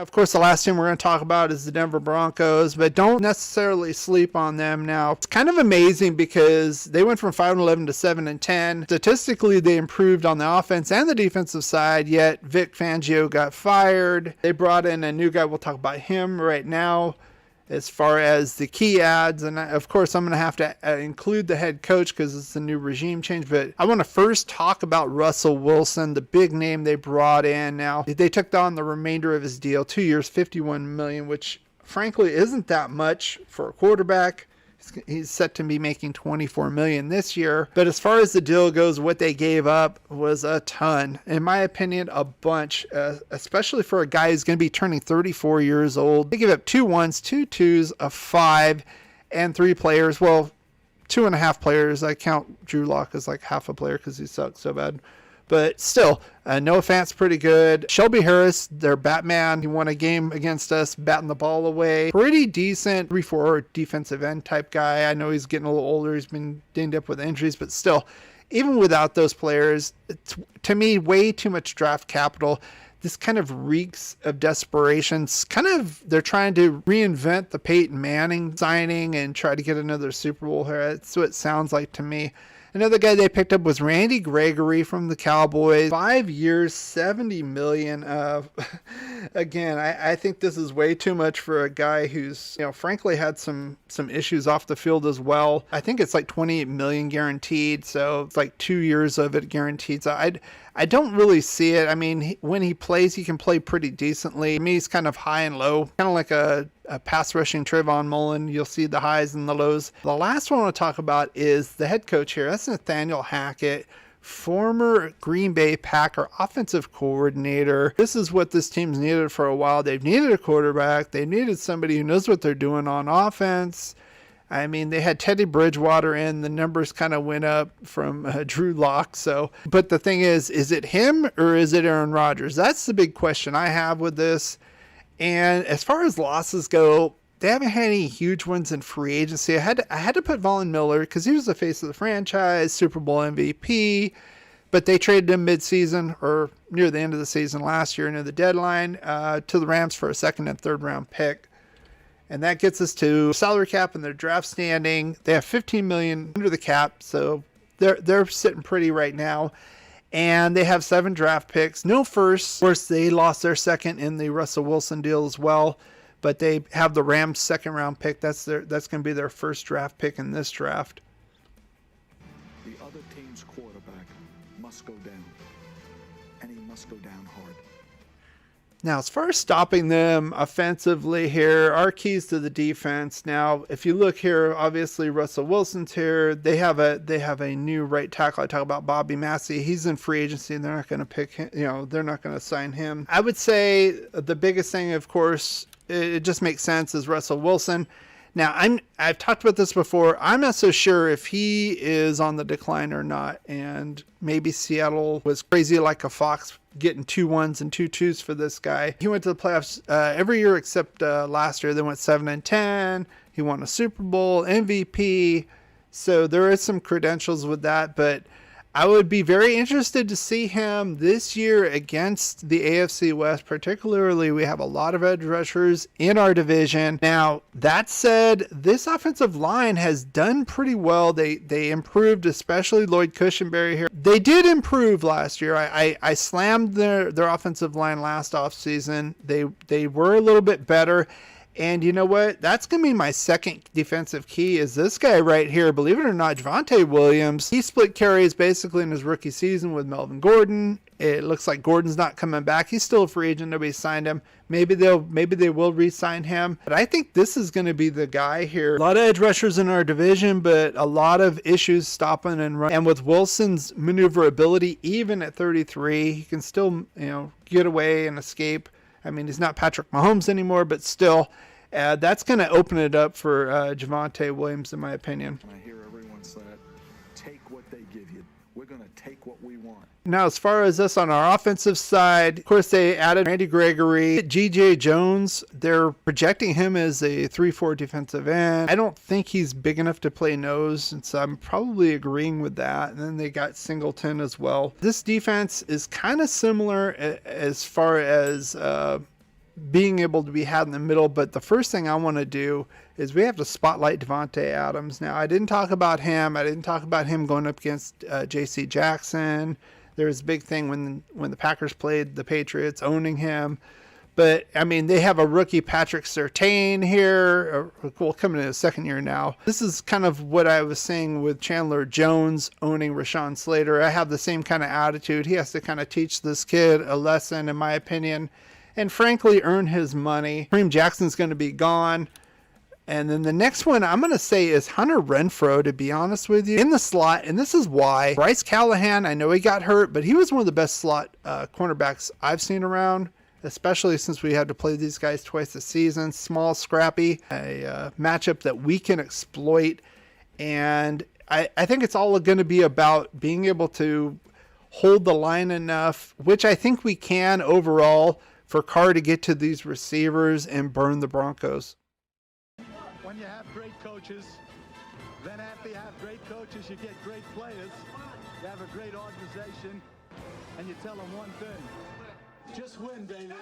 Of course, the last team we're going to talk about is the Denver Broncos, but don't necessarily sleep on them now. It's kind of amazing because they went from 5-11 to 7-10. Statistically, they improved on the offense and the defensive side, yet Vic Fangio got fired. They brought in a new guy. We'll talk about him right now as far as the key ads. And of course, I'm going to have to include the head coach because it's a new regime change. But I want to first talk about Russell Wilson, the big name they brought in. Now, they took on the remainder of his deal, 2 years, $51 million, which frankly isn't that much for a quarterback. He's set to be making $24 million this year. But as far as the deal goes, what they gave up was a ton. In my opinion, a bunch, especially for a guy who's going to be turning 34 years old. They gave up 2 1s, 2 2s, a 5, and 3 players. Well, 2.5 players. I count Drew Lock as like half a player because he sucks so bad. But still, Noah Fant's pretty good. Shelby Harris, their Batman, he won a game against us, batting the ball away. Pretty decent 3-4 defensive end type guy. I know he's getting a little older. He's been dinged up with injuries, but still, even without those players, it's, to me, way too much draft capital. This kind of reeks of desperation. It's kind of, they're trying to reinvent the Peyton Manning signing and try to get another Super Bowl here. That's what it sounds like to me. Another guy they picked up was Randy Gregory from the Cowboys. 5 years, $70 million. Again, I think this is way too much for a guy who's, frankly had some issues off the field as well. I think it's like $28 million guaranteed, so it's like 2 years of it guaranteed. So I don't really see it. I mean, when he plays, he can play pretty decently. To me, he's kind of high and low, kind of like a pass rushing Trayvon Mullen. You'll see the highs and the lows. The last one I want to talk about is the head coach here. That's Nathaniel Hackett, former Green Bay Packer offensive coordinator. This is what this team's needed for a while. They've needed a quarterback. They needed somebody who knows what they're doing on offense. I mean, they had Teddy Bridgewater in. The numbers kind of went up from Drew Lock. But the thing is it him or is it Aaron Rodgers? That's the big question I have with this. And as far as losses go, they haven't had any huge ones in free agency. I had to put Von Miller because he was the face of the franchise, Super Bowl MVP. But they traded him mid-season or near the end of the season last year, near the deadline, to the Rams for a second and third round pick. And that gets us to salary cap and their draft standing. They have $15 million under the cap, so they're sitting pretty right now. And they have 7 draft picks. No first. Of course, they lost their second in the Russell Wilson deal as well. But they have the Rams' second round pick. That's going to be their first draft pick in this draft. The other team's quarterback must go down. And he must go down hard. Now, as far as stopping them offensively here, our keys to the defense. Now, if you look here, obviously Russell Wilson's here. They have a new right tackle. I talk about Bobby Massey. He's in free agency, and they're not going to pick him. They're not going to sign him. I would say the biggest thing, of course, it just makes sense, is Russell Wilson. Now, I've talked about this before. I'm not so sure if he is on the decline or not, and maybe Seattle was crazy like a fox getting 2 1s and 2 2s for this guy. He went to the playoffs every year except last year. They went 7-10. He won a Super Bowl, MVP. So there is some credentials with that, but I would be very interested to see him this year against the AFC West. Particularly, we have a lot of edge rushers in our division. Now, that said, this offensive line has done pretty well. They improved, especially Lloyd Cushenberry here. They did improve last year. I slammed their offensive line last offseason. They were a little bit better. And you know what? That's going to be my second defensive key is this guy right here. Believe it or not, Javonte Williams. He split carries basically in his rookie season with Melvin Gordon. It looks like Gordon's not coming back. He's still a free agent. Nobody signed him. Maybe they will re-sign him. But I think this is going to be the guy here. A lot of edge rushers in our division, but a lot of issues stopping and running. And with Wilson's maneuverability, even at 33, he can still, get away and escape. I mean, he's not Patrick Mahomes anymore, but still, that's going to open it up for Javonte Williams, in my opinion. I hear everyone say, take what they give you. We're going to take what we want. Now, as far as us on our offensive side, of course, they added Randy Gregory, G.J. Jones. They're projecting him as a 3-4 defensive end. I don't think he's big enough to play nose, and so I'm probably agreeing with that. And then they got Singleton as well. This defense is kind of similar as far as being able to be had in the middle. But the first thing I want to do is we have to spotlight Devonte Adams. Now, I didn't talk about him. I didn't talk about him going up against J.C. Jackson. There was a big thing when the Packers played the Patriots, owning him. But, I mean, they have a rookie, Patrick Surtain, here, coming in his second year now. This is kind of what I was saying with Chandler Jones owning Rashawn Slater. I have the same kind of attitude. He has to kind of teach this kid a lesson, in my opinion, and frankly, earn his money. Kareem Jackson's going to be gone. And then the next one I'm going to say is Hunter Renfrow, to be honest with you, in the slot. And this is why. Bryce Callahan, I know he got hurt, but he was one of the best slot cornerbacks I've seen around, especially since we had to play these guys twice a season. Small, scrappy, a matchup that we can exploit. And I think it's all going to be about being able to hold the line enough, which I think we can overall, for Carr to get to these receivers and burn the Broncos. When you have great coaches, then after you have great coaches, you get great players. You have a great organization, and you tell them one thing: just win, baby.